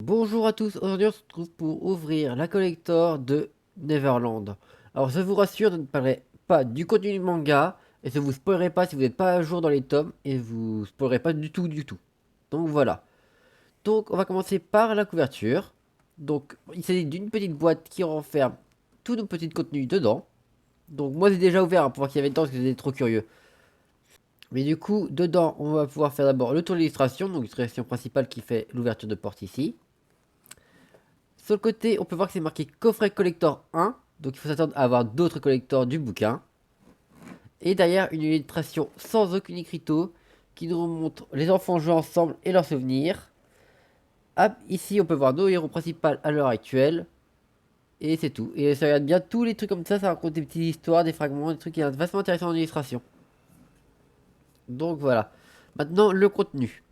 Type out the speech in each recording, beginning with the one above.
Bonjour à tous, aujourd'hui on se retrouve pour ouvrir la collector de Neverland. Alors je vous rassure, je ne parlerai pas du contenu du manga, et je vous spoilerai pas si vous n'êtes pas à jour dans les tomes, et vous spoilerai pas du tout. Donc voilà. Donc on va commencer par la couverture. Donc il s'agit d'une petite boîte qui renferme tous nos petits contenus dedans. Donc moi j'ai déjà ouvert pour voir qu'il y avait dedans parce que j'étais trop curieux. Mais du coup, dedans on va pouvoir faire d'abord le tour de l'illustration, donc l'illustration principale qui fait l'ouverture de porte ici. Sur le côté, on peut voir que c'est marqué coffret collector 1. Donc il faut s'attendre à avoir d'autres collectors du bouquin. Et derrière, une illustration sans aucune écriteau qui nous montre les enfants jouer ensemble et leurs souvenirs. Hop, ici, on peut voir nos héros principaux à l'heure actuelle. Et c'est tout. Et ça regarde bien tous les trucs comme ça raconte des petites histoires, des fragments, des trucs qui sont vachement intéressants en illustration. Donc voilà. Maintenant, le contenu.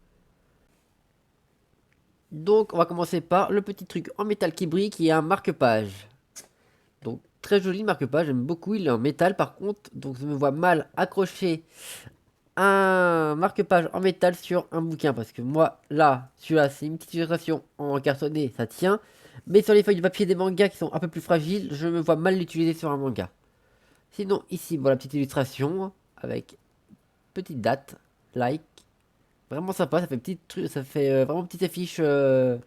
Donc on va commencer par le petit truc en métal qui brille qui est un marque-page. Donc très joli le marque-page, j'aime beaucoup, il est en métal par contre, donc je me vois mal accrocher un marque-page en métal sur un bouquin, parce que moi, là, celui-là, c'est une petite illustration en cartonné, ça tient, mais sur les feuilles de papier des mangas qui sont un peu plus fragiles, je me vois mal l'utiliser sur un manga. Sinon, ici, voilà, petite illustration, avec petite date, like, vraiment sympa, ça fait petite truc, ça fait vraiment petite affiche de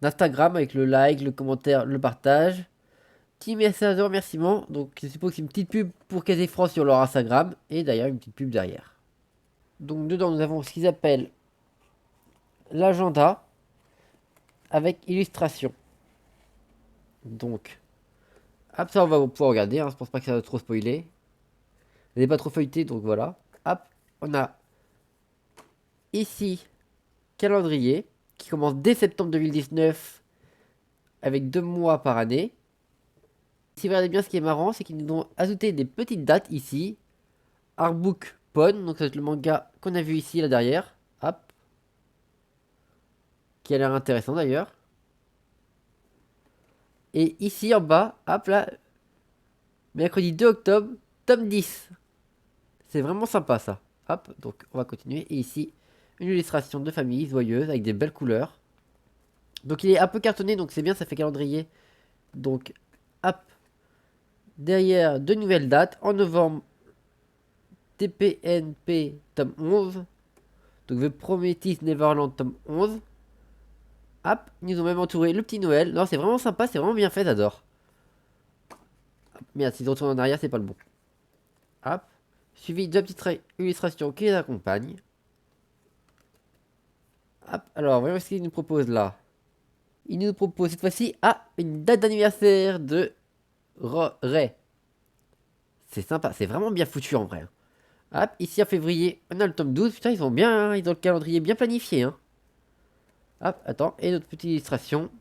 d'Instagram avec le like, le commentaire, le partage. Petit message de remerciement. Donc, je suppose que c'est une petite pub pour Casey France sur leur Instagram. Et d'ailleurs, une petite pub derrière. Donc, dedans, nous avons ce qu'ils appellent l'agenda avec illustration. Donc, hop, ça, on va pouvoir regarder. Hein, je pense pas que ça va trop spoiler. Elle n'est pas trop feuilletée, donc voilà. Hop, on a ici calendrier qui commence dès septembre 2019 avec 2 mois par année. Si vous regardez bien, ce qui est marrant, c'est qu'ils nous ont ajouté des petites dates ici. Artbook Pon, donc c'est le manga qu'on a vu ici, là derrière. Hop, qui a l'air intéressant d'ailleurs. Et ici en bas, hop là, mercredi 2 octobre, tome 10. C'est vraiment sympa ça. Hop, donc on va continuer. Et ici, une illustration de famille joyeuse avec des belles couleurs. Donc il est un peu cartonné, donc c'est bien, ça fait calendrier. Donc, hop, derrière, de nouvelles dates. En novembre, TPNP tome 11. Donc The Prometheus Neverland tome 11. Hop, ils nous ont même entouré le petit Noël. Non, c'est vraiment sympa, c'est vraiment bien fait, j'adore. Merde, s'ils retournent en arrière, c'est pas le bon. Hop. Suivi de petites illustrations qui les accompagnent. Hop. Alors, voyons ce qu'il nous propose là. Il nous propose cette fois-ci une date d'anniversaire de Ray. C'est sympa, c'est vraiment bien foutu en vrai. Hop, ici en février, on a le tome 12. Putain, ils ont bien, ils ont le calendrier bien planifié. Hein. Hop, attends, et notre petite illustration.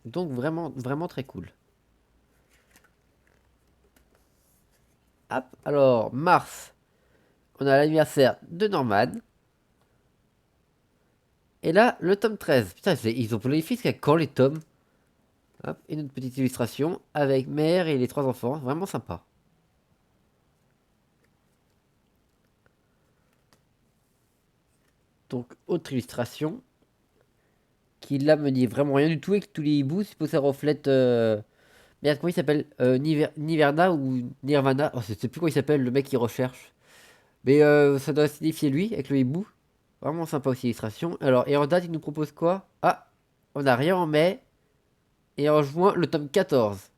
Donc vraiment, vraiment très cool. Hop, alors, mars, on a l'anniversaire de Norman. Et là, le tome 13. Putain, ils ont planifié jusqu'à quand les tomes? Hop, et notre petite illustration avec mère et les 3 enfants. Vraiment sympa. Donc, autre illustration. Qui là me dit vraiment rien du tout. Et que tous les hiboux, je suppose que ça reflète. Merde, comment il s'appelle Niverna ou Nirvana. Oh, je sais plus comment il s'appelle, le mec qui recherche. Mais ça doit signifier lui avec le hibou. Vraiment sympa aussi l'illustration. Alors, et en date, il nous propose quoi? Ah, on a rien en mai. Et en juin, le tome 14.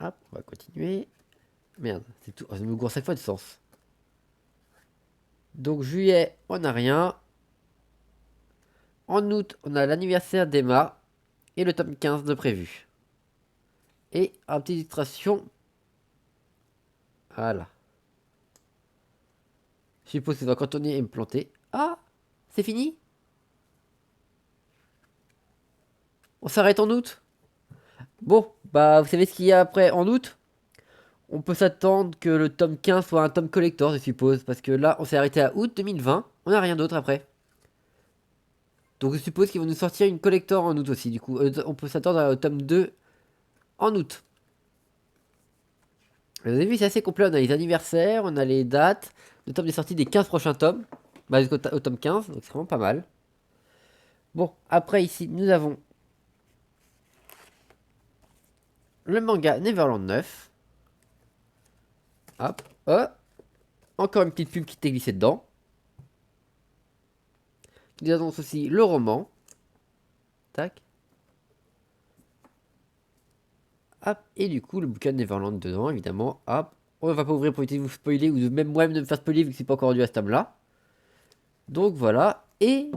Hop, on va continuer. Merde, c'est tout. Oh, ça me gourre 5 fois de sens. Donc juillet, on n'a rien. En août, on a l'anniversaire d'Emma et le tome 15 de prévu. Et une petite illustration. Voilà. Je suppose que ça doit cantonner et me planter. Ah, c'est fini? On s'arrête en août? Bon, bah vous savez ce qu'il y a après en août? On peut s'attendre que le tome 15 soit un tome collector, je suppose. Parce que là, on s'est arrêté à août 2020. On n'a rien d'autre après. Donc je suppose qu'ils vont nous sortir une collector en août aussi. Du coup, on peut s'attendre au tome 2 en août. Vous avez vu, c'est assez complet. On a les anniversaires, on a les dates, le tome de sortie des 15 prochains tomes. Bah, au tome 15, donc c'est vraiment pas mal. Bon, après ici, nous avons le manga Neverland 9. Hop, encore une petite pub qui t'est glissée dedans. Nous avons aussi le roman. Tac. Hop, et du coup, le bouquin de Neverland dedans, évidemment. Hop, on va pas ouvrir pour éviter de vous spoiler ou de même moi-même de me faire spoiler vu que c'est pas encore rendu à ce tome-là. Donc voilà, et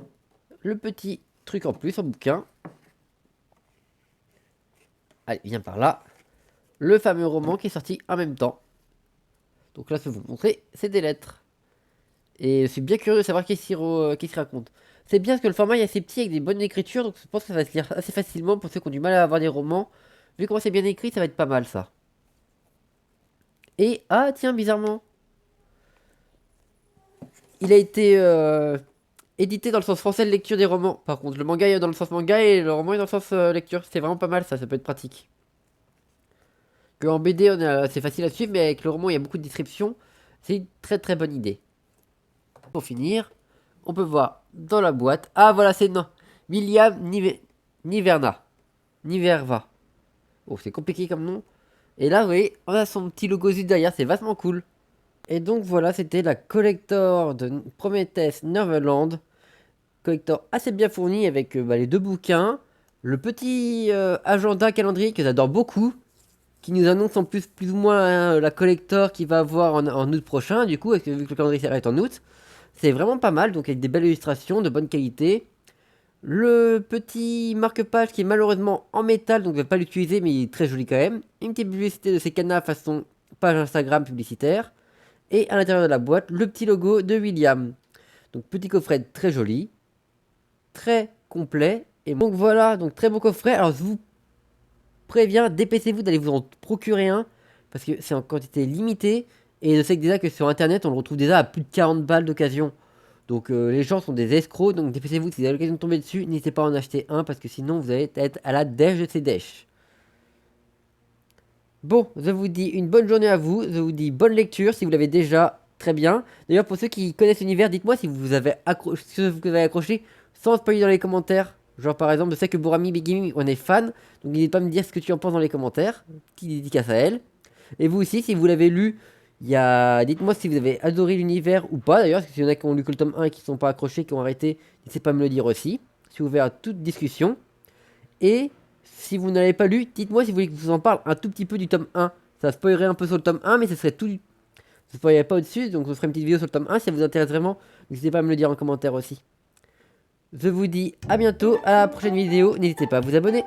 le petit truc en plus en bouquin. Allez, viens par là. Le fameux roman qui est sorti en même temps. Donc là, je vais vous montrer, c'est des lettres. Et c'est bien curieux de savoir qu'est-ce qu'il se raconte. C'est bien parce que le format est assez petit avec des bonnes écritures, donc je pense que ça va se lire assez facilement pour ceux qui ont du mal à avoir des romans. Vu comment c'est bien écrit, ça va être pas mal ça. Et, ah tiens, bizarrement, il a été édité dans le sens français de lecture des romans. Par contre, le manga est dans le sens manga et le roman est dans le sens lecture. C'est vraiment pas mal ça peut être pratique. Que en BD, c'est facile à suivre, mais avec le roman, il y a beaucoup de descriptions. C'est une très très bonne idée. Pour finir, on peut voir dans la boîte. Ah voilà, c'est non. William Niverna. Niverva. Oh, c'est compliqué comme nom. Et là, oui, on a son petit logo juste derrière, c'est vachement cool. Et donc voilà, c'était la collector de Prometheus Neverland. Collector assez bien fourni avec les deux bouquins. Le petit agenda calendrier que j'adore beaucoup. Qui nous annonce en plus ou moins la collector qui va avoir en août prochain. Du coup, vu que le calendrier s'arrête en août. C'est vraiment pas mal, donc avec des belles illustrations de bonne qualité. Le petit marque-page qui est malheureusement en métal, donc je vais pas l'utiliser, mais il est très joli quand même. Une petite publicité de ces canards façon page Instagram publicitaire. Et à l'intérieur de la boîte, le petit logo de William. Donc petit coffret très joli, très complet. Et donc voilà, donc très beau coffret. Alors je vous préviens, dépêchez-vous d'aller vous en procurer un, parce que c'est en quantité limitée. Et je sais que déjà que sur internet, on le retrouve déjà à plus de 40 balles d'occasion. Donc les gens sont des escrocs, donc dépêchez-vous si vous avez l'occasion de tomber dessus, n'hésitez pas à en acheter un parce que sinon vous allez être à la dèche de ces dèches. Bon, je vous dis une bonne journée à vous, je vous dis bonne lecture si vous l'avez déjà, très bien. D'ailleurs pour ceux qui connaissent l'univers, dites-moi si vous avez accroché sans spoiler dans les commentaires. Genre par exemple, je sais que Borami Begimi on est fan, donc n'hésitez pas à me dire ce que tu en penses dans les commentaires. Petite dédicace à elle. Et vous aussi, si vous l'avez lu, dites-moi si vous avez adoré l'univers ou pas d'ailleurs, parce que s'il y en a qui ont lu que le tome 1 et qui ne sont pas accrochés, qui ont arrêté, n'hésitez pas à me le dire aussi. Je suis ouvert à toute discussion. Et si vous n'avez pas lu, dites-moi si vous voulez que je vous en parle un tout petit peu du tome 1. Ça spoilerait un peu sur le tome 1, mais ce serait tout. Je ne spoilerai pas au-dessus, donc je ferai une petite vidéo sur le tome 1 si ça vous intéresse vraiment. N'hésitez pas à me le dire en commentaire aussi. Je vous dis à bientôt, à la prochaine vidéo. N'hésitez pas à vous abonner.